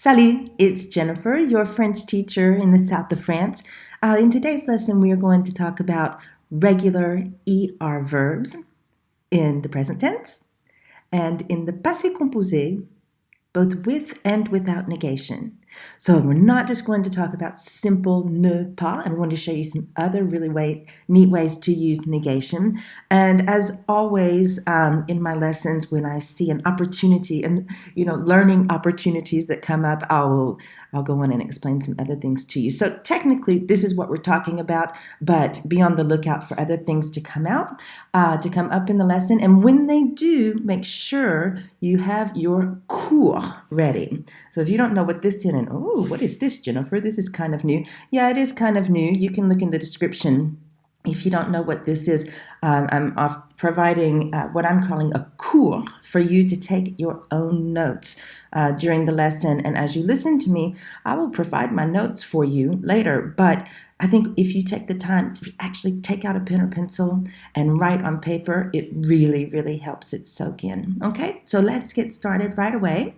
Salut, it's Jennifer, your French teacher in the south of France. In today's lesson, we are going to talk about regular ER verbs in the present tense and in the passé composé, both with and without negation. So we're not just going to talk about simple ne pas. I'm going to show you some other really neat ways to use negation. And as always in my lessons, when I see an opportunity and learning opportunities that come up, I'll go on and explain some other things to you. So technically, this is what we're talking about, but be on the lookout for other things to come up in the lesson. And when they do, make sure you have your cours ready. So if you don't know what this is, and what is this, Jennifer? This is kind of new. Yeah, it is kind of new. You can look in the description. If you don't know what this is, I'm providing what I'm calling a cours for you to take your own notes during the lesson. And as you listen to me, I will provide my notes for you later. But I think if you take the time to actually take out a pen or pencil and write on paper, it really, really helps it soak in. Okay, so let's get started right away.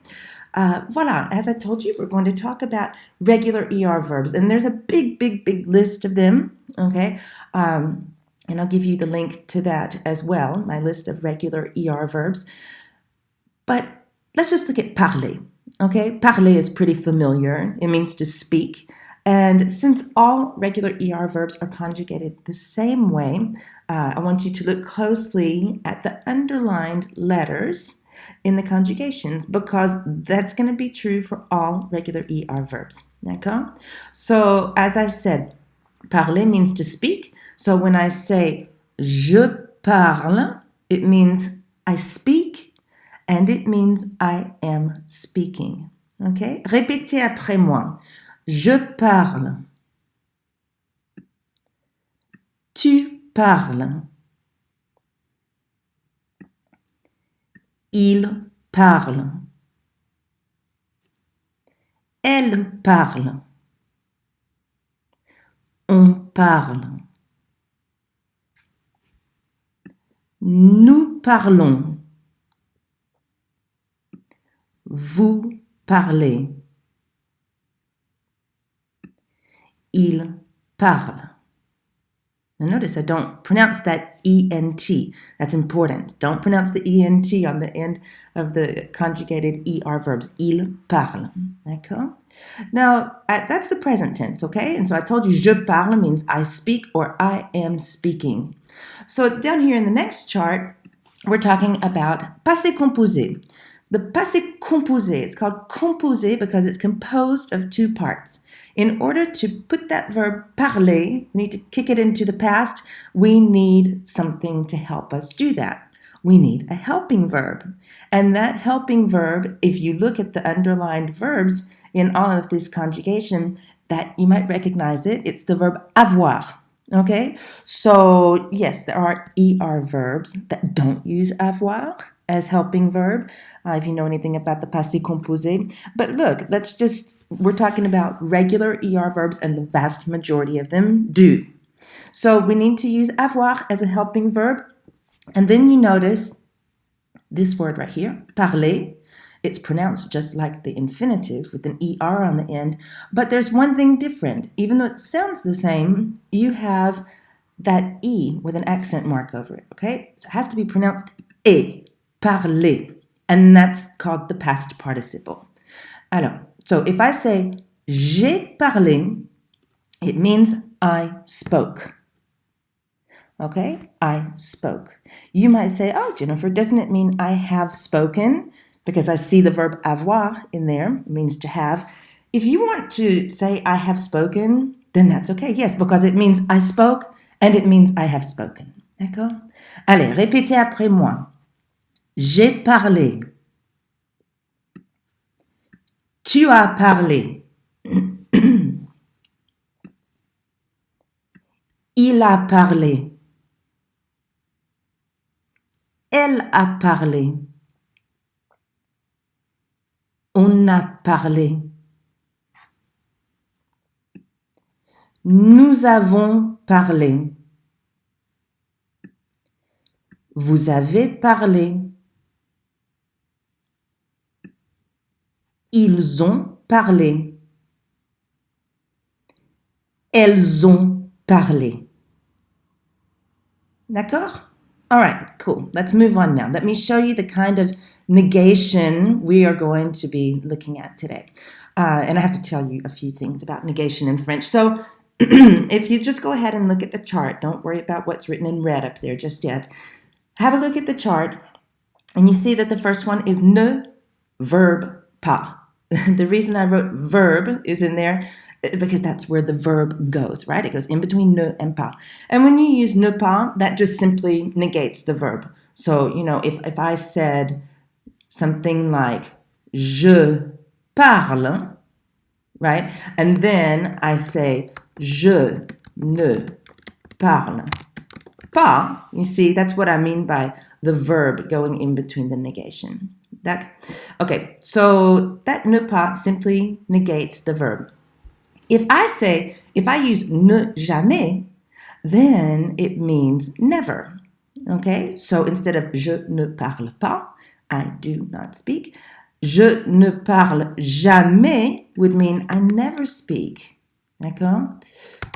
Voila, as I told you, we're going to talk about regular ER verbs, and there's a big list of them, okay? And I'll give you the link to that as well, my list of regular ER verbs. But let's just look at parler, okay? Parler is pretty familiar. It means to speak. And since all regular ER verbs are conjugated the same way, I want you to look closely at the underlined letters in the conjugations, because that's going to be true for all regular ER verbs. D'accord? So, as I said, parler means to speak. So when I say je parle, it means I speak, and it means I am speaking. Okay? Répétez après moi. Je parle. Tu parles. Il parle. Elle parle. On parle. Nous parlons. Vous parlez. Il parle. Now notice I don't pronounce that E-N-T. That's important. Don't pronounce the E-N-T on the end of the conjugated ER verbs. Il parle. D'accord? Now, that's the present tense, okay? And so I told you je parle means I speak or I am speaking. So down here in the next chart, we're talking about passé composé. The passé composé, it's called composé because it's composed of two parts. In order to put that verb parler, we need to kick it into the past. We need something to help us do that. We need a helping verb. And that helping verb, if you look at the underlined verbs in all of this conjugation, that you might recognize it. It's the verb avoir. Okay? So, yes, there are ER verbs that don't use avoir as helping verb, if you know anything about the passé composé. But look, we're talking about regular ER verbs, and the vast majority of them do. So we need to use avoir as a helping verb. And then you notice this word right here, parler. It's pronounced just like the infinitive with an ER on the end. But there's one thing different. Even though it sounds the same, you have that E with an accent mark over it, okay? So it has to be pronounced E. Parler, and that's called the past participle. Alors, so if I say j'ai parlé, it means I spoke. Okay, I spoke. You might say, oh, Jennifer, doesn't it mean I have spoken? Because I see the verb avoir in there, it means to have. If you want to say I have spoken, then that's okay. Yes, because it means I spoke and it means I have spoken. D'accord? Allez, répétez après moi. J'ai parlé. Tu as parlé. Il a parlé. Elle a parlé. On a parlé. Nous avons parlé. Vous avez parlé. Ils ont parlé. Elles ont parlé. D'accord? All right, cool. Let's move on now. Let me show you the kind of negation we are going to be looking at today. And I have to tell you a few things about negation in French. So if you just go ahead and look at the chart, don't worry about what's written in red up there just yet. Have a look at the chart, and you see that the first one is ne verbe pas. The reason I wrote verb is in there because that's where the verb goes, right? It goes in between ne and pas. And when you use ne pas, that just simply negates the verb. So, if I said something like je parle, right? And then I say je ne parle pas. You see, that's what I mean by the verb going in between the negation. Okay, so that ne pas simply negates the verb. If I use ne jamais, then it means never. Okay, so instead of je ne parle pas, I do not speak, je ne parle jamais would mean I never speak. D'accord?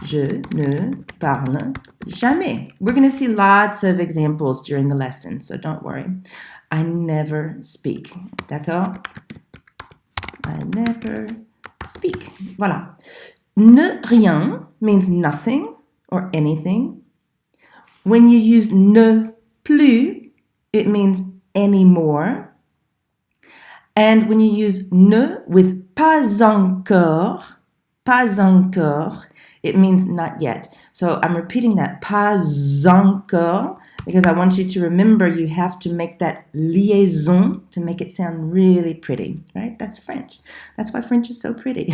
Je ne parle jamais. We're going to see lots of examples during the lesson, so don't worry. I never speak. D'accord? I never speak. Voilà. Ne rien means nothing or anything. When you use ne plus, it means anymore. And when you use ne with pas encore, it means not yet. So I'm repeating that, pas encore, because I want you to remember you have to make that liaison to make it sound really pretty, right? That's French. That's why French is so pretty.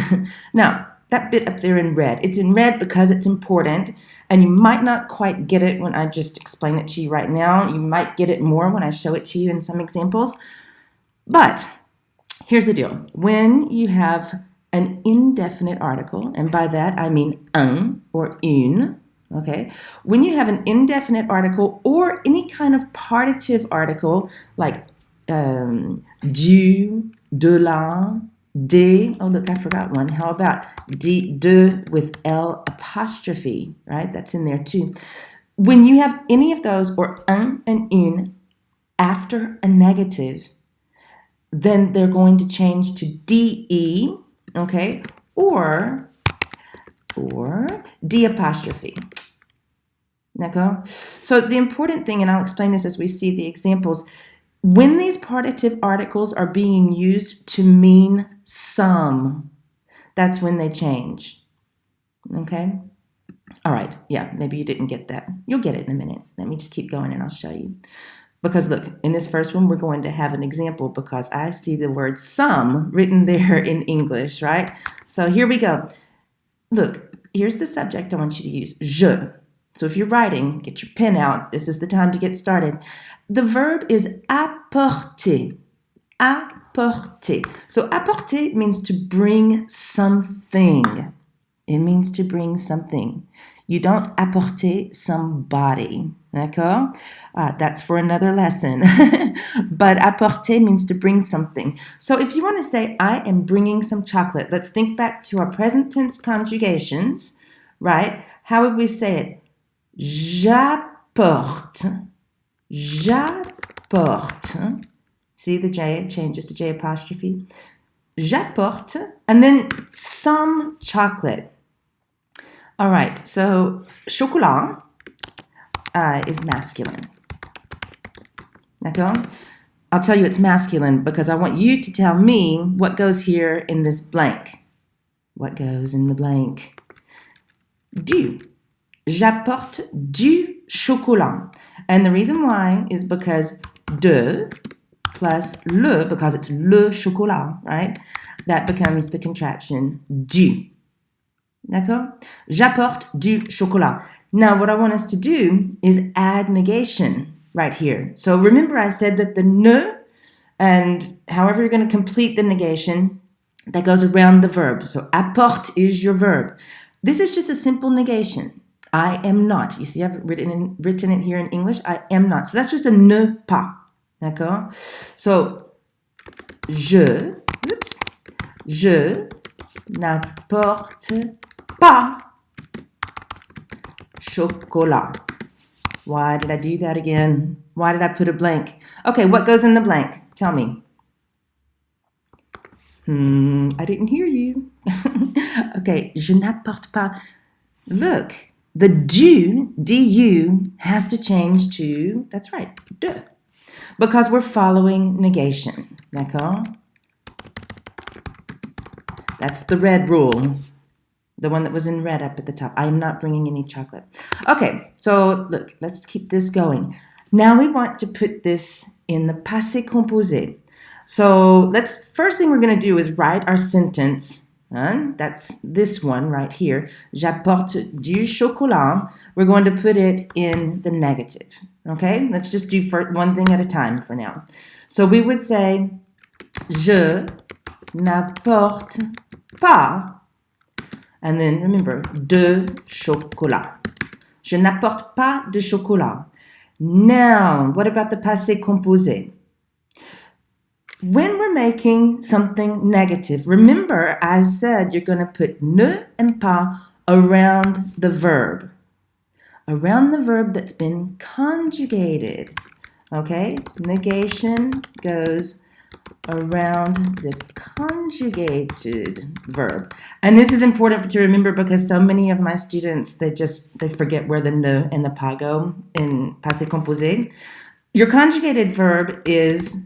Now, that bit up there in red, it's in red because it's important, and you might not quite get it when I just explain it to you right now. You might get it more when I show it to you in some examples. But here's the deal. When you have an indefinite article, and by that I mean un or une, okay? When you have an indefinite article or any kind of partitive article like du, de la, de, oh look, I forgot one. How about de with L apostrophe, right? That's in there too. When you have any of those or un and une after a negative, then they're going to change to de, okay, or D apostrophe. D'accord? So the important thing, and I'll explain this as we see the examples, when these partitive articles are being used to mean some, that's when they change. Okay? All right, yeah, maybe you didn't get that. You'll get it in a minute. Let me just keep going and I'll show you. Because look, in this first one, we're going to have an example because I see the word some written there in English, right? So here we go. Look, here's the subject I want you to use, je. So if you're writing, get your pen out. This is the time to get started. The verb is apporter. Apporter. So apporter means to bring something. It means to bring something. You don't apporter somebody. D'accord? That's for another lesson. But apporter means to bring something. So if you want to say, I am bringing some chocolate, let's think back to our present tense conjugations, right? How would we say it? J'apporte. J'apporte. See the J, it changes to J apostrophe. J'apporte, and then some chocolate. All right, so chocolat is masculine. D'accord? I'll tell you it's masculine because I want you to tell me what goes here in this blank. What goes in the blank? Du. J'apporte du chocolat. And the reason why is because de plus le, because it's le chocolat, right? That becomes the contraction du. D'accord? J'apporte du chocolat. Now, what I want us to do is add negation right here. So remember I said that the ne, and however you're going to complete the negation, that goes around the verb. So apporte is your verb. This is just a simple negation. I am not. You see, I've written it here in English. I am not. So that's just a ne pas. D'accord? So, je Je n'apporte pas chocolat. Why did I do that again? Why did I put a blank? Okay, what goes in the blank? Tell me. I didn't hear you. Okay, je n'apporte pas. Look, the du, has to change to, that's right, de. Because we're following negation. D'accord? That's the red rule. The one that was in red up at the top. I am not bringing any chocolate. Okay, so look, let's keep this going. Now we want to put this in the passé composé. So first thing we're going to do is write our sentence. That's this one right here. J'apporte du chocolat. We're going to put it in the negative. Okay, let's just do one thing at a time for now. So we would say, je n'apporte pas, and then remember, de chocolat. Je n'apporte pas de chocolat. Now, what about the passé composé? When we're making something negative, remember I said you're going to put ne and pas around the verb. Around the verb that's been conjugated. Okay? Negation goes around the conjugated verb. And this is important to remember because so many of my students, they forget where the ne and the pas go in passé composé. Your conjugated verb is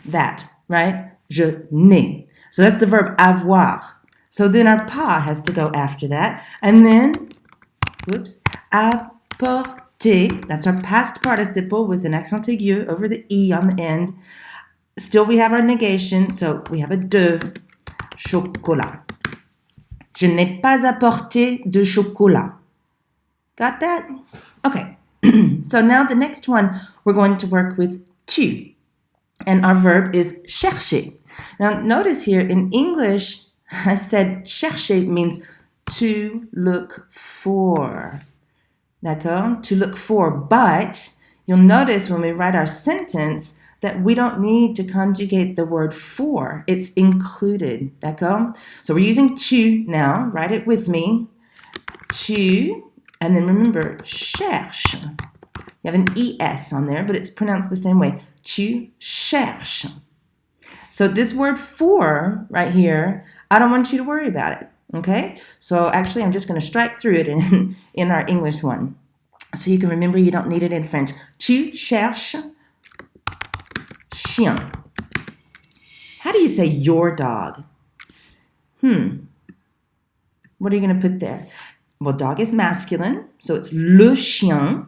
that, right? Je n'ai. So that's the verb avoir. So then our pas has to go after that. And then, apporter, that's our past participle with an accent aigu over the E on the end. Still we have our negation, so we have a de chocolat. Je n'ai pas apporté de chocolat. Got that? Okay. So now the next one, we're going to work with tu. And our verb is chercher. Now notice here in English, I said chercher means to look for. D'accord? To look for. But you'll notice when we write our sentence that we don't need to conjugate the word for. It's included. D'accord? So we're using tu now. Write it with me. Tu. And then remember, cherche. You have an ES on there, but it's pronounced the same way. Tu cherches. So this word for right here, I don't want you to worry about it. Okay? So actually, I'm just going to strike through it in our English one. So you can remember you don't need it in French. Tu cherches chien. How do you say your dog? What are you going to put there? Well, dog is masculine, so it's le chien,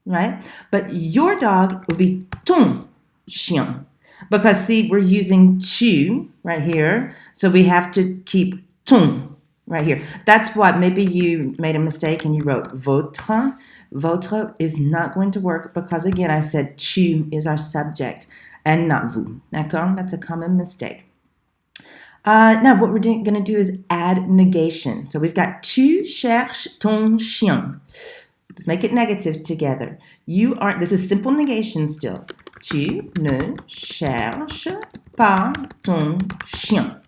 right? But your dog would be ton chien. Because, see, we're using tu right here, so we have to keep ton right here. That's what, maybe you made a mistake and you wrote votre. Votre is not going to work because, again, I said tu is our subject and not vous. D'accord? That's a common mistake. Now, what we're going to do is add negation. So we've got tu cherches ton chien. Let's make it negative together. This is simple negation still. Tu ne cherches pas ton chien.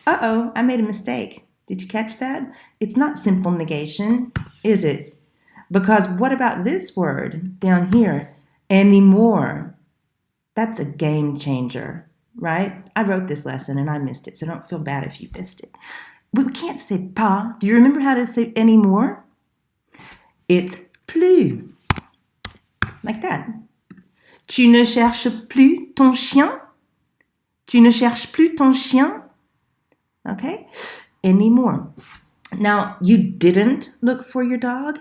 Uh-oh, I made a mistake. Did you catch that? It's not simple negation, is it? Because what about this word down here? Anymore. That's a game changer. Right? I wrote this lesson and I missed it, so don't feel bad if you missed it. We can't say pas. Do you remember how to say anymore? It's plus. Like that. Tu ne cherches plus ton chien? Tu ne cherches plus ton chien? Okay? Anymore. Now, you didn't look for your dog.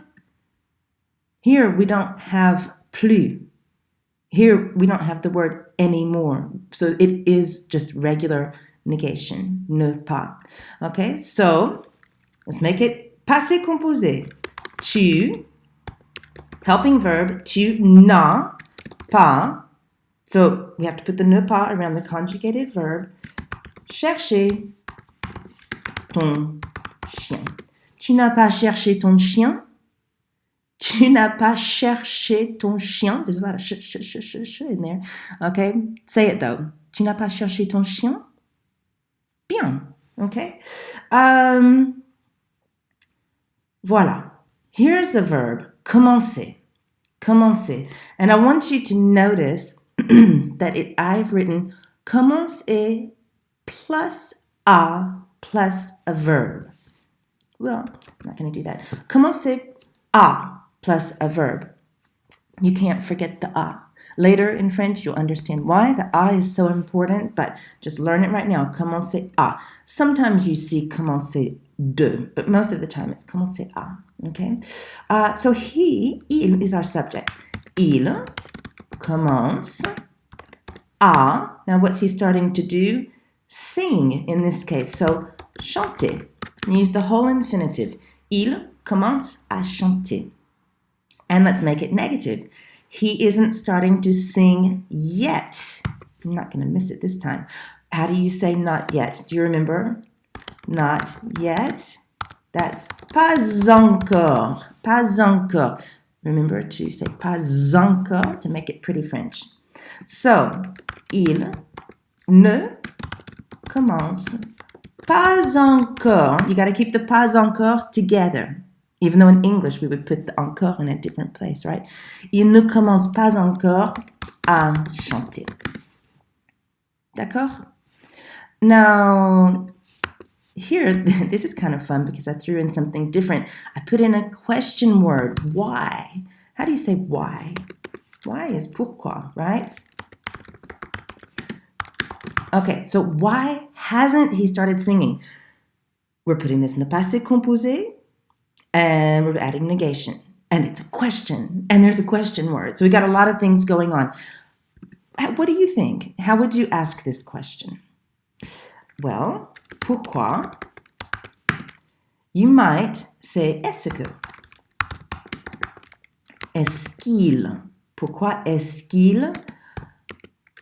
Here, we don't have plus. Here, we don't have the word anymore. So it is just regular negation, ne pas. Okay, so let's make it passé composé. Tu, helping verb, tu n'as pas. So we have to put the ne pas around the conjugated verb. Chercher ton chien. Tu n'as pas cherché ton chien. Tu n'as pas cherché ton chien. There's a lot of sh in there. Okay? Say it though. Tu n'as pas cherché ton chien. Bien. Okay? Voilà. Here's a verb, commencer. Commencer. And I want you to notice that I've written commencer plus a verb. Well, I'm not going to do that. Commencer à plus a verb. You can't forget the a. Later in French, you'll understand why the a is so important, but just learn it right now. Commencer à. Sometimes you see commencer de, but most of the time it's commencer à. Okay? So il is our subject. Il commence à. Now, what's he starting to do? Sing in this case. So, chanter. Use the whole infinitive. Il commence à chanter. And let's make it negative. He isn't starting to sing yet. I'm not going to miss it this time. How do you say not yet? Do you remember? Not yet. That's pas encore. Pas encore. Remember to say pas encore to make it pretty French. So, il ne commence pas encore. You got to keep the pas encore together. Even though in English we would put the encore in a different place, right? Il ne commence pas encore à chanter. D'accord? Now, here, this is kind of fun because I threw in something different. I put in a question word, why. How do you say why? Why is pourquoi, right? Okay, so why hasn't he started singing? We're putting this in the passé composé, and we're adding negation. And it's a question, and there's a question word. So we got a lot of things going on. What do you think? How would you ask this question? Well, pourquoi? You might say est-ce que. Est-ce qu'il? Pourquoi est-ce qu'il?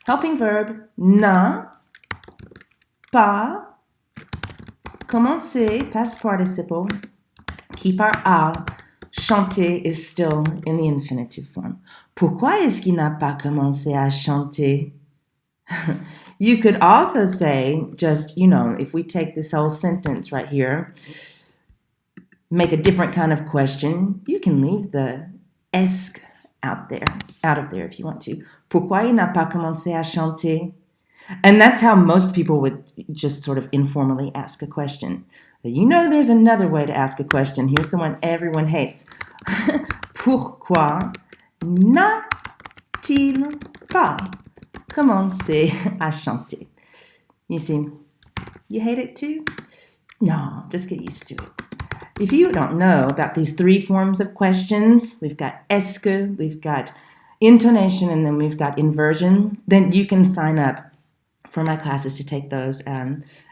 Helping verb, n'a pas commencé, past participle. Keep our a. Chanter is still in the infinitive form. Pourquoi est-ce qu'il n'a pas commencé à chanter? You could also say, just, if we take this whole sentence right here, make a different kind of question, you can leave the est out of there if you want to. Pourquoi il n'a pas commencé à chanter? And that's how most people would just sort of informally ask a question. There's another way to ask a question. Here's the one everyone hates. Pourquoi n'a-t-il pas commencé à chanter? You see, you hate it too? No, just get used to it. If you don't know about these three forms of questions, we've got est-ce que, we've got intonation, and then we've got inversion, then you can sign up for my classes to take those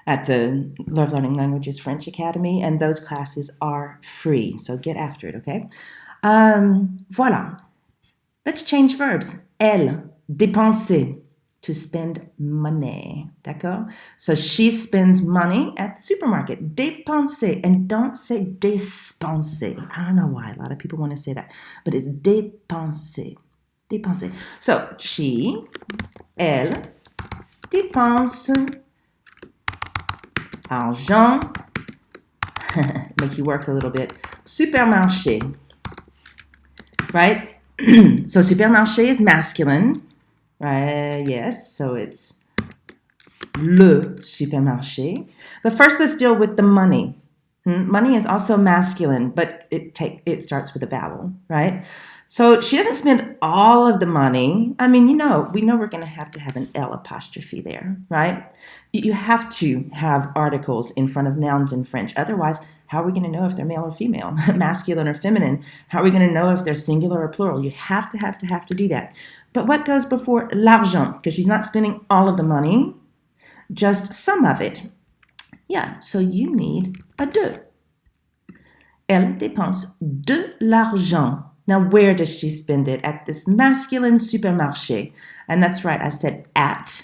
at the Love Learning Languages French Academy, and those classes are free, so get after it, okay? Voilà. Let's change verbs. Elle, dépenser, to spend money, d'accord? So she spends money at the supermarket. Dépenser, and don't say dépenser. I don't know why a lot of people want to say that, but it's dépenser. Dépenser. So she, elle, dépense argent, make you work a little bit, supermarché, right? So supermarché is masculine, right? Yes, so it's le supermarché. But first let's deal with the money. Money is also masculine, but it starts with a vowel, right? So she doesn't spend all of the money. I mean, we know we're going to have an L apostrophe there, right? You have to have articles in front of nouns in French. Otherwise, how are we going to know if they're male or female, masculine or feminine? How are we going to know if they're singular or plural? You have to do that. But what goes before l'argent? Because she's not spending all of the money, just some of it. Yeah, so you need a de. Elle dépense de l'argent. Now, where does she spend it? At this masculine supermarché. And that's right, I said at.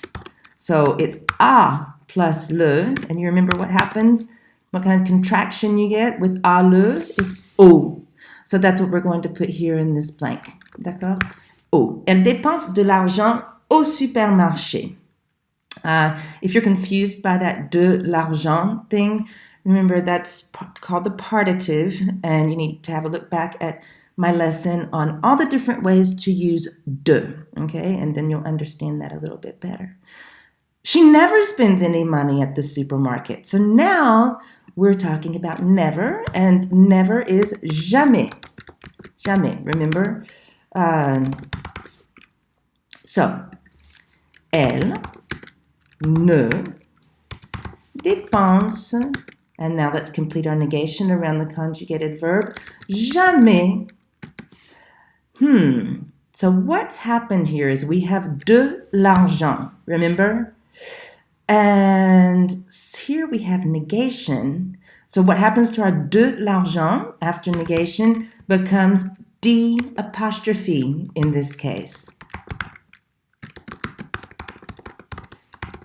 So it's a plus le. And you remember what happens? What kind of contraction you get with a le? It's o. So that's what we're going to put here in this blank. D'accord? O. Elle dépense de l'argent au supermarché. If you're confused by that de l'argent thing, remember that's called the partitive, and you need to have a look back at my lesson on all the different ways to use de, okay? And then you'll understand that a little bit better. She never spends any money at the supermarket. So now we're talking about never, and never is jamais. Jamais, remember? So, elle ne dépense, and now let's complete our negation around the conjugated verb, jamais. So what's happened here is we have de l'argent, remember? And here we have negation. So what happens to our de l'argent after negation becomes D apostrophe in this case.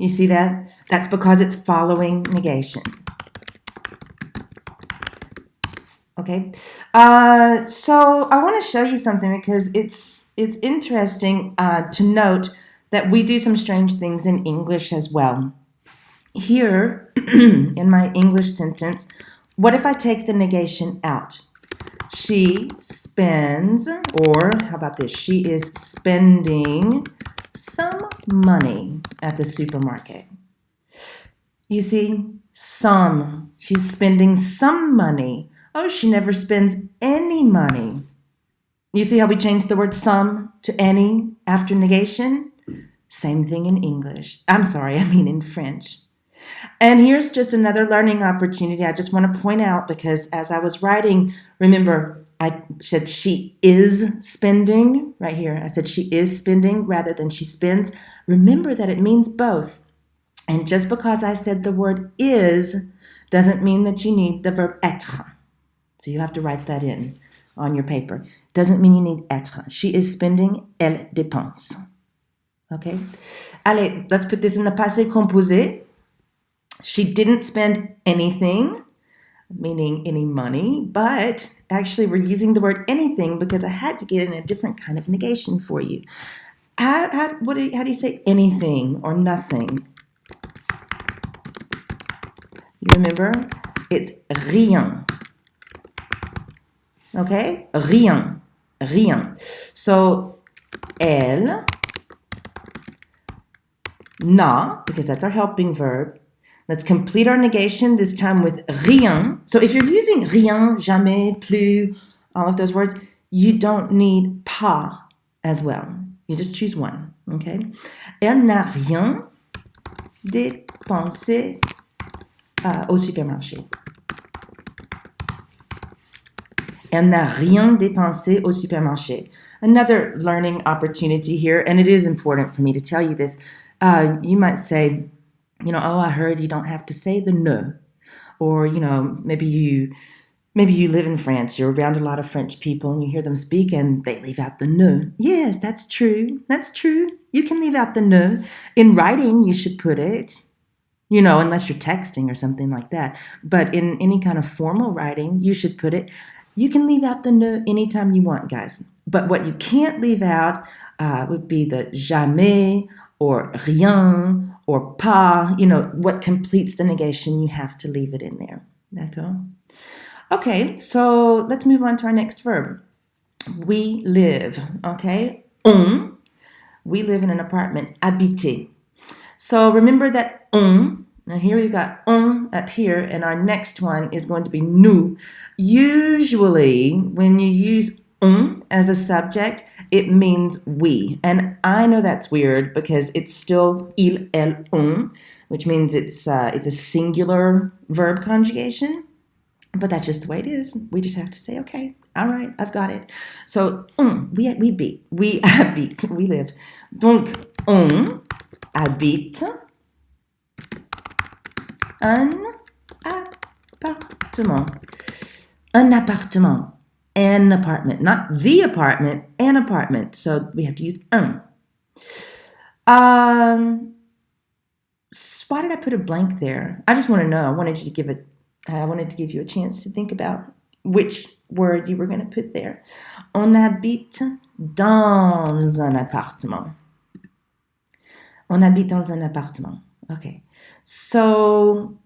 You see that? That's because it's following negation. Okay, so I want to show you something because it's interesting to note that we do some strange things in English as well. Here, in my English sentence, what if I take the negation out? She spends, or how about this? She is spending some money at the supermarket. You see, some. She's spending some money. Oh, she never spends any money. You see how we changed the word some to any after negation? Same thing in English. In French. And here's just another learning opportunity I just want to point out because as I was writing, remember, I said she is spending right here. I said she is spending rather than she spends. Remember that it means both. And just because I said the word is doesn't mean that you need the verb être. So you have to write that in on your paper. Doesn't mean you need être. She is spending, elle dépense. Okay? Allez, let's put this in the passé composé. She didn't spend anything, meaning any money, but actually we're using the word anything because I had to get in a different kind of negation for you. How do you say anything or nothing? You remember? It's rien. Okay? Rien. Rien. So, elle n'a, because that's our helping verb. Let's complete our negation, this time with rien. So if you're using rien, jamais, plus, all of those words, you don't need pas as well. You just choose one, okay? Elle n'a rien dépensé au supermarché. Elle n'a rien dépensé au supermarché. Another learning opportunity here, and it is important for me to tell you this. You might say, oh, I heard you don't have to say the ne. Or, maybe you live in France, you're around a lot of French people and you hear them speak and they leave out the ne. Yes, that's true. That's true. You can leave out the ne. In writing, you should put it, unless you're texting or something like that. But in any kind of formal writing, you should put it. You can leave out the ne anytime you want, guys. But what you can't leave out would be the jamais or rien or pas. What completes the negation, you have to leave it in there. D'accord? Okay, so let's move on to our next verb. We live, okay? We live in an apartment, habiter. So remember that now here we've got up here, and our next one is going to be nous. Usually, when you use as a subject, it means we. And I know that's weird because it's still il, elle, which means it's a singular verb conjugation. But that's just the way it is. We just have to say, okay, all right, I've got it. So, we habite, we live. Donc, on habite un appartement. Un appartement. An apartment. Not the apartment, an apartment. So we have to use un. Why did I put a blank there? I just want to know. I wanted to give you a chance to think about which word you were going to put there. On habite dans un appartement. On habite dans un appartement. Okay. So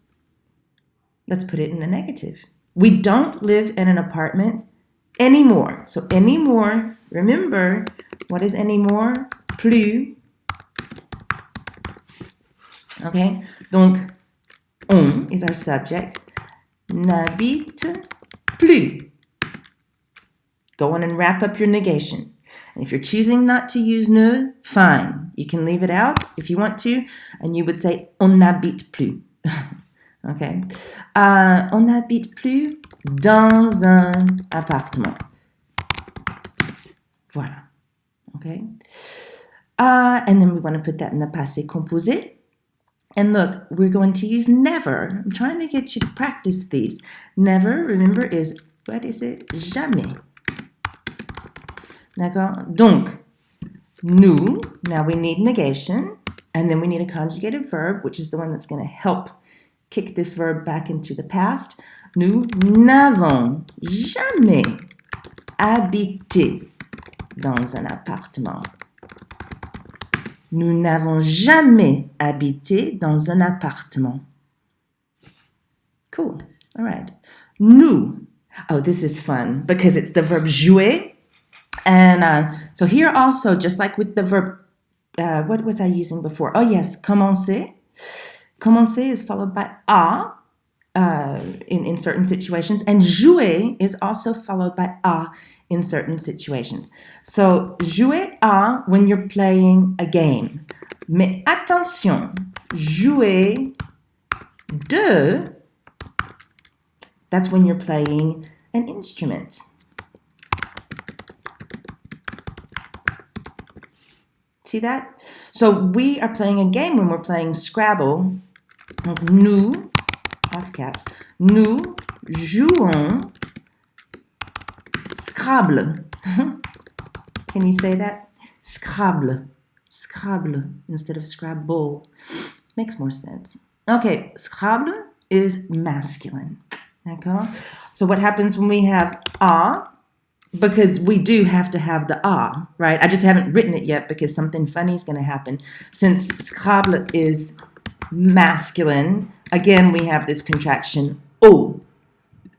let's put it in the negative. We don't live in an apartment anymore. So anymore, remember, what is anymore? Plus. Okay. Donc, on is our subject. N'habite plus. Go on and wrap up your negation. And if you're choosing not to use ne, fine. You can leave it out if you want to, and you would say on n'habite plus. Okay. On n'habite plus dans un appartement. Voilà. Okay. And then we want to put that in the passé composé. And look, we're going to use never. I'm trying to get you to practice these. Never, remember, is, what is it? Jamais. D'accord? Donc, nous, now we need negation, and then we need a conjugated verb, which is the one that's going to help kick this verb back into the past. Nous n'avons jamais habité dans un appartement. Nous n'avons jamais habité dans un appartement. Cool. All right. Nous. Oh, this is fun because it's the verb jouer. And so here also, just like with the verb, what was I using before? Oh, yes, commencer. Commencer is followed by a in certain situations. And jouer is also followed by a in certain situations. So, jouer a when you're playing a game. Mais attention, jouer de, that's when you're playing an instrument. See that? So we are playing a game when we're playing Scrabble. Donc nous, half caps, nous jouons Scrabble. Can you say that? Scrabble. Scrabble instead of Scrabble. Makes more sense. Okay, Scrabble is masculine. D'accord? So what happens when we have a? Because we do have to have the a, right? I just haven't written it yet because something funny is going to happen. Since Scrabble is masculine, again, we have this contraction au.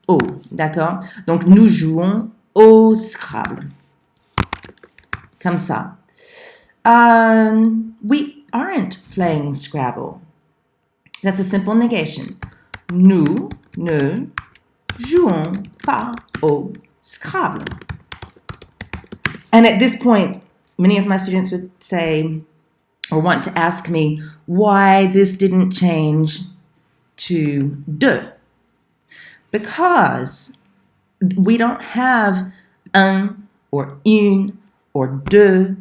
Au, d'accord? Donc, nous jouons au Scrabble. Comme ça. We aren't playing Scrabble. That's a simple negation. Nous ne jouons pas au Scrabble. And at this point, many of my students would say or want to ask me why this didn't change to de. Because we don't have un or une or deux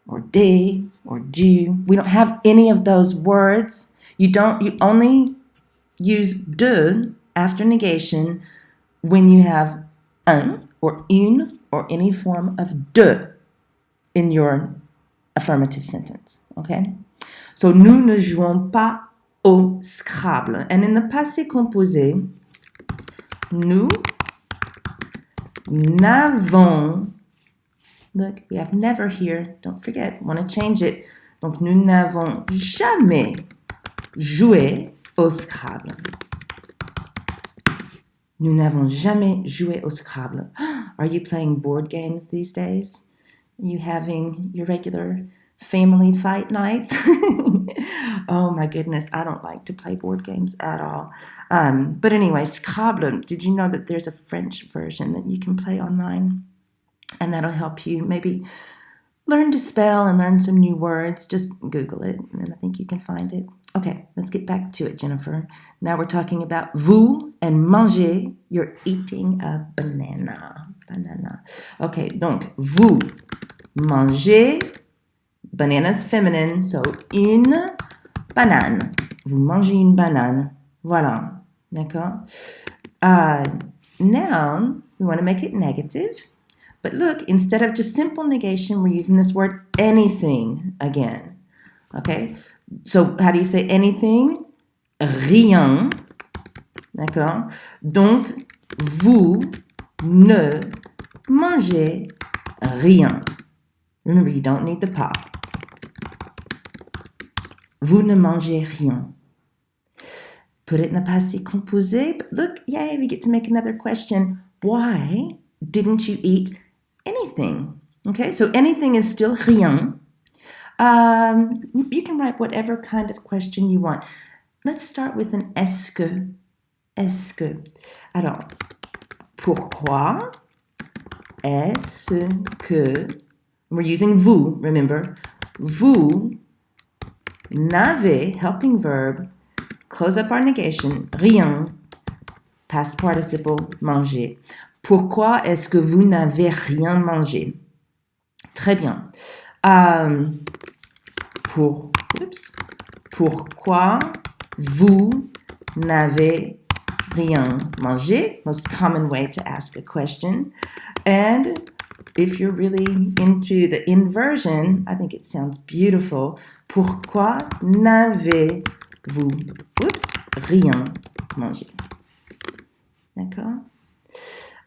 or des or du. We don't have any of those words. You only use de after negation when you have un or une or any form of de in your affirmative sentence, okay? So, nous ne jouons pas au Scrabble. And in the passé composé, nous n'avons, look, we have never here, don't forget, want to change it. Donc, nous n'avons jamais joué au Scrabble. Nous n'avons jamais joué au Scrabble. Are you playing board games these days? Are you having your regular family fight nights? Oh my goodness, I don't like to play board games at all. But anyway, Scrabble, did you know that there's a French version that you can play online? And that'll help you maybe learn to spell and learn some new words. Just Google it, and I think you can find it. Okay, let's get back to it, Jennifer. Now we're talking about vous and manger. You're eating a banana. Banana. Okay, donc vous mangez. Banana's feminine, so une banane. Vous mangez une banane. Voilà. D'accord? Now, we want to make it negative. But look, instead of just simple negation, we're using this word anything again. Okay? So, how do you say anything? Rien. D'accord? Donc, vous ne mangez rien. Remember, you don't need the pas. Vous ne mangez rien. Put it in the passé composé. But look, yay, we get to make another question. Why didn't you eat anything? Okay, so anything is still rien. You can write whatever kind of question you want. Let's start with an est-ce que. Est-ce que. Alors, pourquoi est-ce que, we're using vous, remember, vous n'avez, helping verb, close up our negation, rien, past participle, manger. Pourquoi est-ce que vous n'avez rien mangé? Très bien. Pourquoi vous n'avez rien mangé? Most common way to ask a question. And if you're really into the inversion, I think it sounds beautiful. Pourquoi n'avez-vous, rien mangé? D'accord?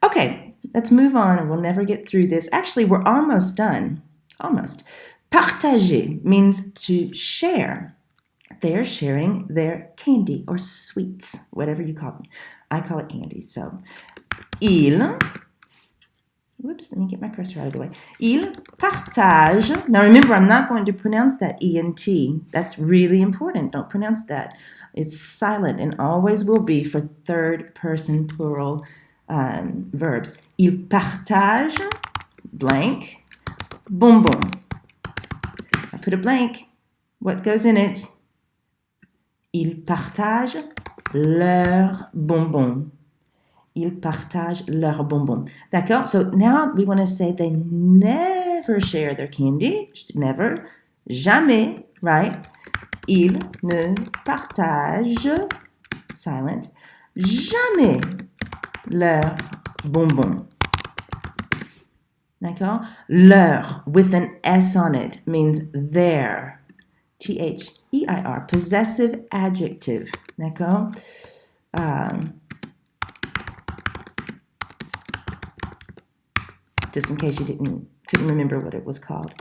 Okay, let's move on. We'll never get through this. Actually, we're almost done. Almost. Partager means to share. They're sharing their candy or sweets, whatever you call them. I call it candy. So, let me get my cursor out of the way. Ils partagent. Now remember, I'm not going to pronounce that ENT. That's really important. Don't pronounce that. It's silent and always will be for third person plural verbs. Ils partagent, blank, bonbon. I put a blank. What goes in it? Ils partagent leurs bonbons. Ils partagent leurs bonbons. D'accord? So now we want to say they never share their candy. Never. Jamais. Right? Ils ne partagent, silent, jamais leurs bonbons. D'accord? Leur, with an S on it, means their. T-H-E-I-R. Possessive adjective. D'accord? Just in case you couldn't remember what it was called.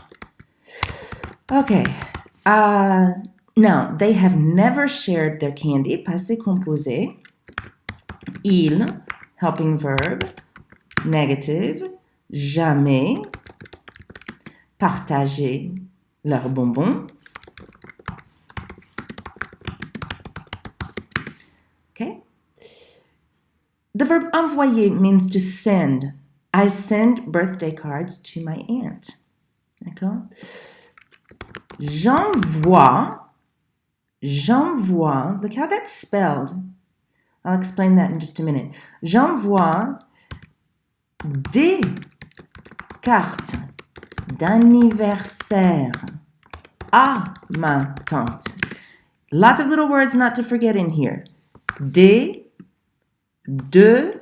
Okay. Now, they have never shared their candy. Passé composé. Ils, helping verb. Negative. Jamais. Partager leurs bonbons. Okay. The verb envoyer means to send. I send birthday cards to my aunt. D'accord? J'envoie. Look how that's spelled. I'll explain that in just a minute. J'envoie des cartes d'anniversaire à ma tante. Lots of little words not to forget in here. Des, de,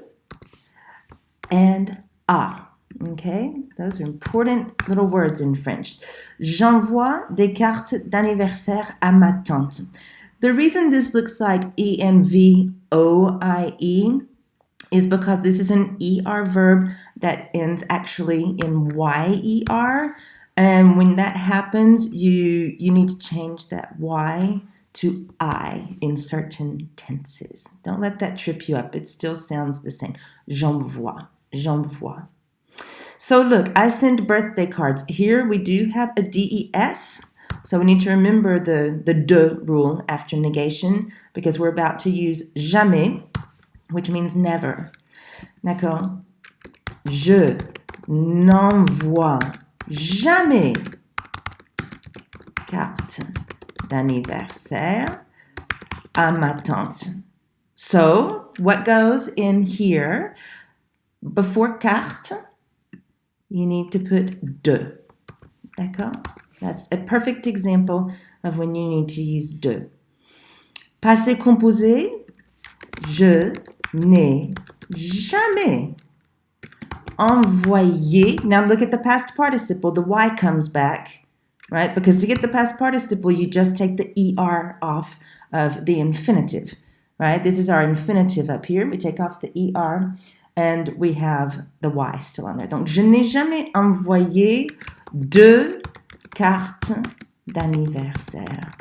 and à. Okay? Those are important little words in French. J'envoie des cartes d'anniversaire à ma tante. The reason this looks like E-N-V-O-I-E is because this is an ER verb that ends actually in Y-E-R. And when that happens, you need to change that Y to I in certain tenses. Don't let that trip you up. It still sounds the same. J'envoie. So look, I send birthday cards. Here we do have a DES. So we need to remember the de rule after negation because we're about to use jamais, which means never. D'accord? Je n'envoie jamais carte d'anniversaire à ma tante. So, what goes in here? Before carte, you need to put de. D'accord? That's a perfect example of when you need to use de. Passé composé, je n'ai jamais envoyé. Now look at the past participle. The Y comes back, right? Because to get the past participle, you just take the ER off of the infinitive, right? This is our infinitive up here. We take off the ER and we have the Y still on there. Donc, je n'ai jamais envoyé de cartes d'anniversaire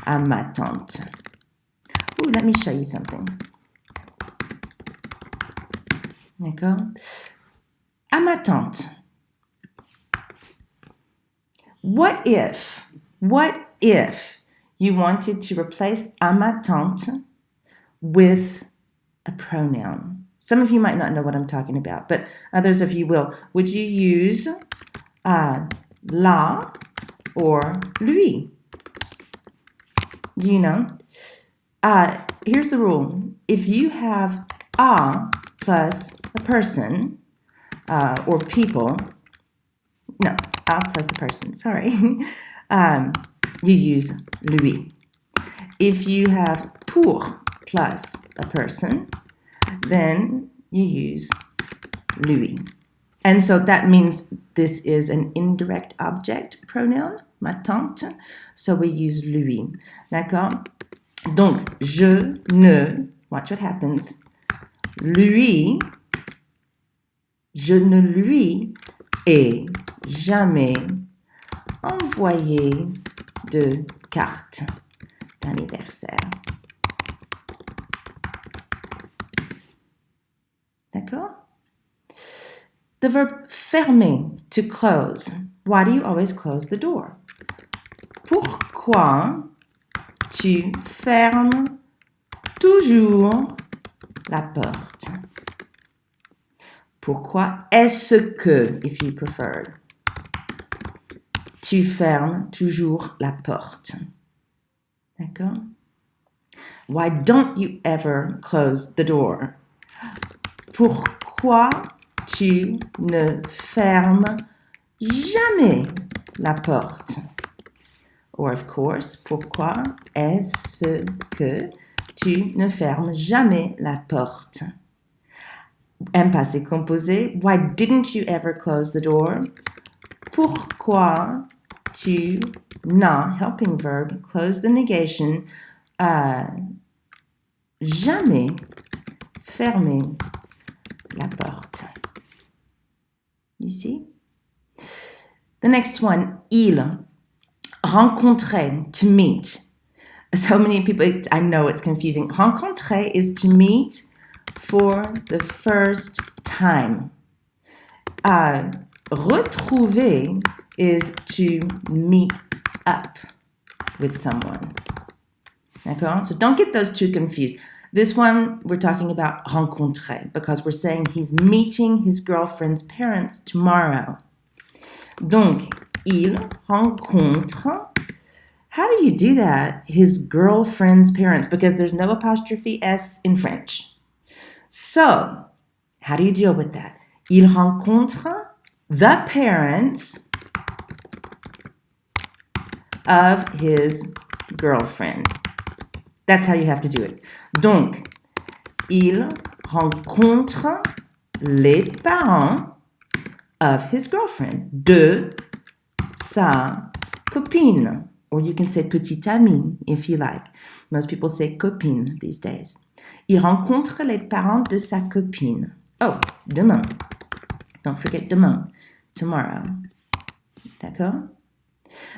à ma tante. Ooh, let me show you something. D'accord? À ma tante. What if you wanted to replace à ma tante with a pronoun? Some of you might not know what I'm talking about, but others of you will. Would you use la or lui? Do you know? Here's the rule. If you have a plus a person or people, no, a plus a person, sorry, you use lui. If you have pour plus a person, then you use lui. And so that means this is an indirect object pronoun, ma tante. So we use lui. D'accord? Donc, je ne, watch what happens, je ne lui ai jamais envoyé de carte d'anniversaire. D'accord? The verb fermer, to close. Why do you always close the door? Pourquoi tu fermes toujours la porte? Pourquoi est-ce que, if you prefer, tu fermes toujours la porte? D'accord? Why don't you ever close the door? Pourquoi tu ne fermes jamais la porte? Or, of course, pourquoi est-ce que tu ne fermes jamais la porte? And passé composé, why didn't you ever close the door? Pourquoi tu n'as, helping verb, close the negation, jamais fermé la porte? You see? The next one, il, rencontrer, to meet. So many people, I know it's confusing. Rencontrer is to meet for the first time. Retrouver is to meet up with someone. D'accord? So don't get those two confused. This one, we're talking about rencontrer because we're saying he's meeting his girlfriend's parents tomorrow. Donc, il rencontre. How do you do that? His girlfriend's parents, because there's no apostrophe S in French. So, how do you deal with that? Il rencontre the parents of his girlfriend. That's how you have to do it. Donc, il rencontre les parents of his girlfriend, de sa copine. Or you can say petite amie if you like. Most people say copine these days. Il rencontre les parents de sa copine. Oh, demain. Don't forget demain. Tomorrow. D'accord?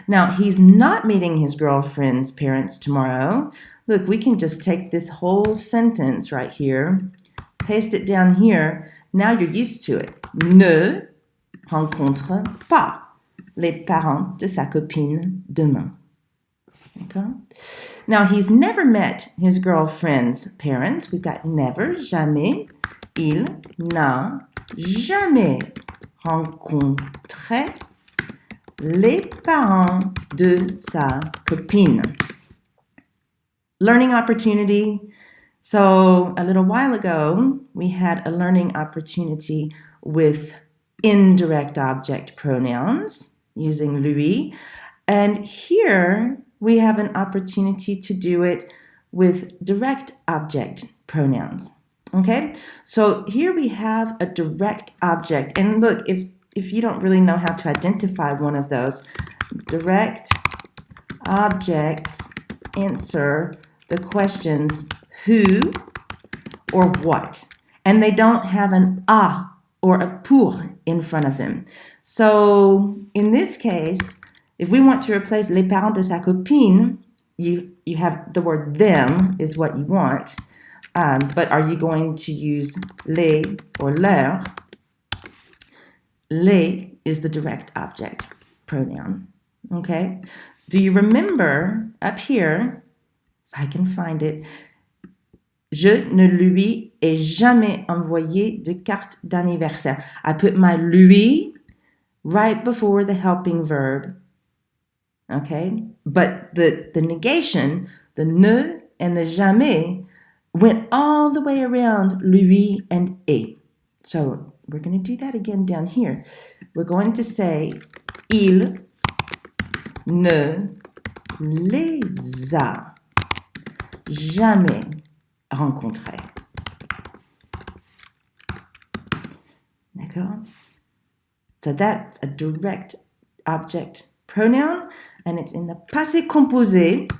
Now, he's not meeting his girlfriend's parents tomorrow. Look, we can just take this whole sentence right here, paste it down here. Now you're used to it. Ne rencontre pas les parents de sa copine demain. Okay? Now, he's never met his girlfriend's parents. We've got never, jamais. Il n'a jamais rencontré les parents de sa copine. Learning opportunity. So a little while ago, we had a learning opportunity with indirect object pronouns using lui. And here we have an opportunity to do it with direct object pronouns. Okay? So here we have a direct object. And look, if you don't really know how to identify one of those, direct objects answer the questions who or what. And they don't have an a or a pour in front of them. So in this case, if we want to replace les parents de sa copine, you you have the word them is what you want, but are you going to use les or leur? Les is the direct object pronoun, okay? Do you remember up here, if I can find it, je ne lui ai jamais envoyé de carte d'anniversaire. I put my lui right before the helping verb, okay? But the negation, the ne and the jamais, went all the way around lui and et. So we're going to do that again down here. We're going to say, il ne les a jamais rencontrés. D'accord? So that's a direct object pronoun, and it's in the passé composé.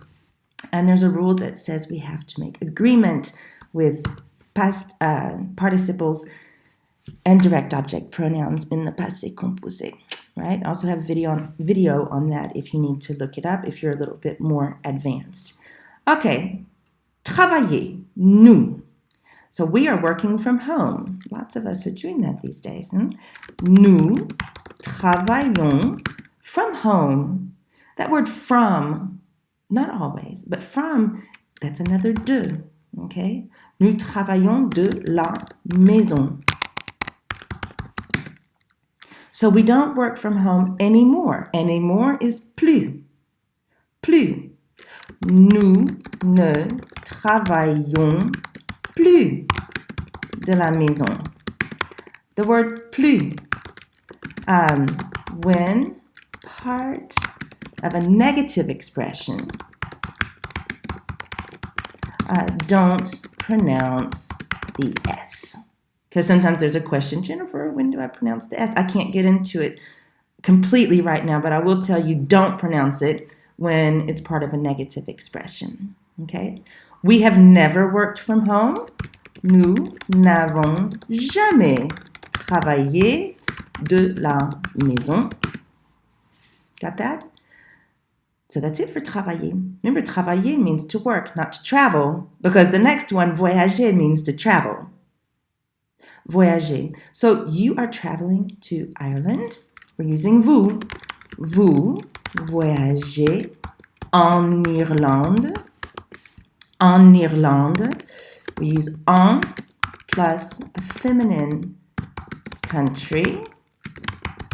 And there's a rule that says we have to make agreement with past participles and direct object pronouns in the passé composé, right? I also have video on that if you need to look it up, if you're a little bit more advanced. Okay, travailler, nous. So we are working from home. Lots of us are doing that these days. Nous travaillons from home. That word from, not always, but from, that's another de, okay? Nous travaillons de la maison. So we don't work from home anymore. Anymore is plus. Plus. Nous ne travaillons plus de la maison. The word plus, when part of a negative expression, don't pronounce the S. Because sometimes there's a question, Jennifer, when do I pronounce the S? I can't get into it completely right now, but I will tell you don't pronounce it when it's part of a negative expression. Okay? We have never worked from home. Nous n'avons jamais travaillé de la maison. Got that? So that's it for travailler. Remember, travailler means to work, not to travel, because the next one, voyager, means to travel. Voyager. So you are traveling to Ireland. We're using vous. Vous voyagez en Irlande. En Irlande. We use en plus a feminine country,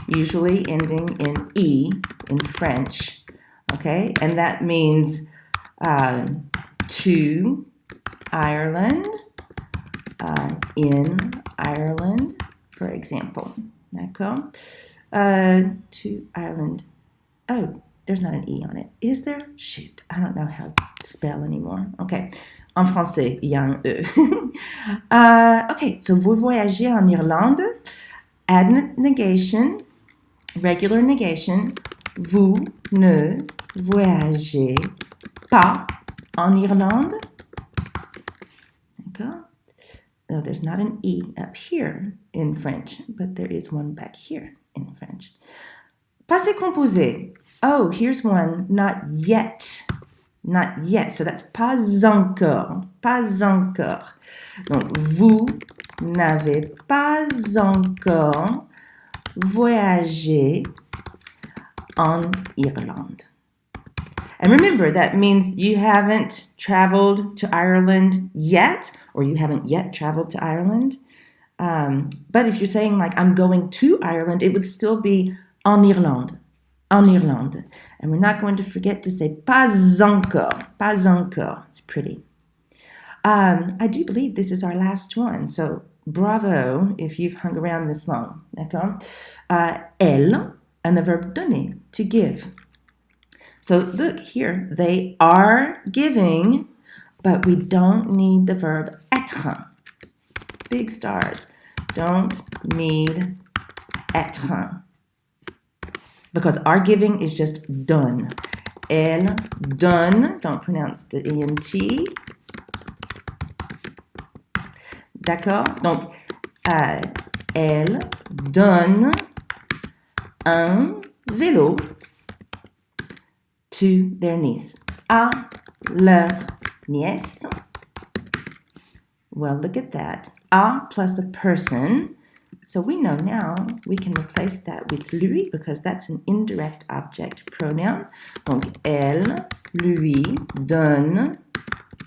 usually ending in E in French. Okay? And that means to Ireland, in Ireland, for example. D'accord? To Ireland. Oh, there's not an E on it. Is there? Shoot, I don't know how to spell anymore. Okay. En français, il y a un E. Okay, so vous voyagez en Irlande. Add negation, regular negation. Vous ne voyagez pas en Irlande. D'accord? Oh, there's not an E up here in French, but there is one back here in French. Passé composé. Oh, here's one. Not yet. Not yet. So that's pas encore. Pas encore. Donc, vous n'avez pas encore voyagé en Irlande. And remember, that means you haven't traveled to Ireland yet, or you haven't yet traveled to Ireland. But if you're saying, like, I'm going to Ireland, it would still be en Irlande. En Irlande. And we're not going to forget to say pas encore. Pas encore. It's pretty. I do believe this is our last one. So bravo if you've hung around this long. D'accord? Elle, and the verb donner, to give. So look here, they are giving, but we don't need the verb être. Big stars. Don't need être. Because our giving is just donne. Elle donne, don't pronounce the ENT. D'accord? Donc, elle donne un vélo to their niece. À leur nièce. Well, look at that. A plus a person. So we know now we can replace that with lui because that's an indirect object pronoun. Donc, elle lui donne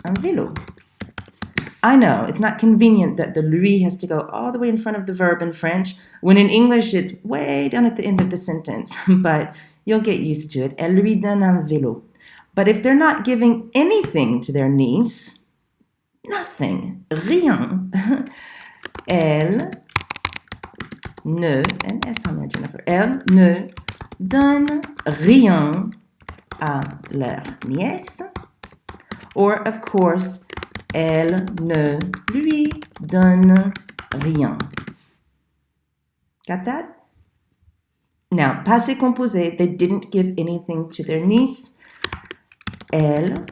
un vélo. I know it's not convenient that the lui has to go all the way in front of the verb in French, when in English it's way down at the end of the sentence, but you'll get used to it. Elle lui donne un vélo. But if they're not giving anything to their niece, nothing, rien, elle ne, and S on there, Jennifer, elle ne donne rien à leur nièce, or of course, elle ne lui donne rien. Got that? Now, passé composé, they didn't give anything to their niece. Elles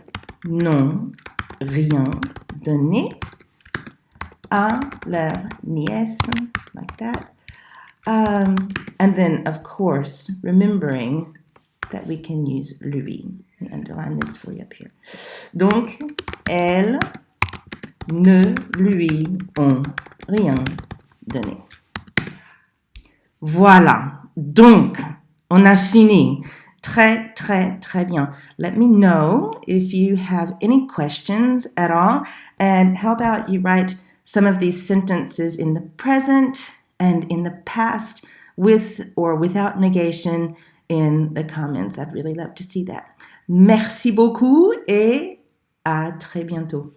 n'ont rien donné à leur nièce, like that. And then, of course, remembering that we can use lui. Let me underline this for you up here. Donc, elles ne lui ont rien donné. Voilà. Donc, on a fini. Très, très, très bien. Let me know if you have any questions at all. And how about you write some of these sentences in the present and in the past with or without negation in the comments. I'd really love to see that. Merci beaucoup et à très bientôt.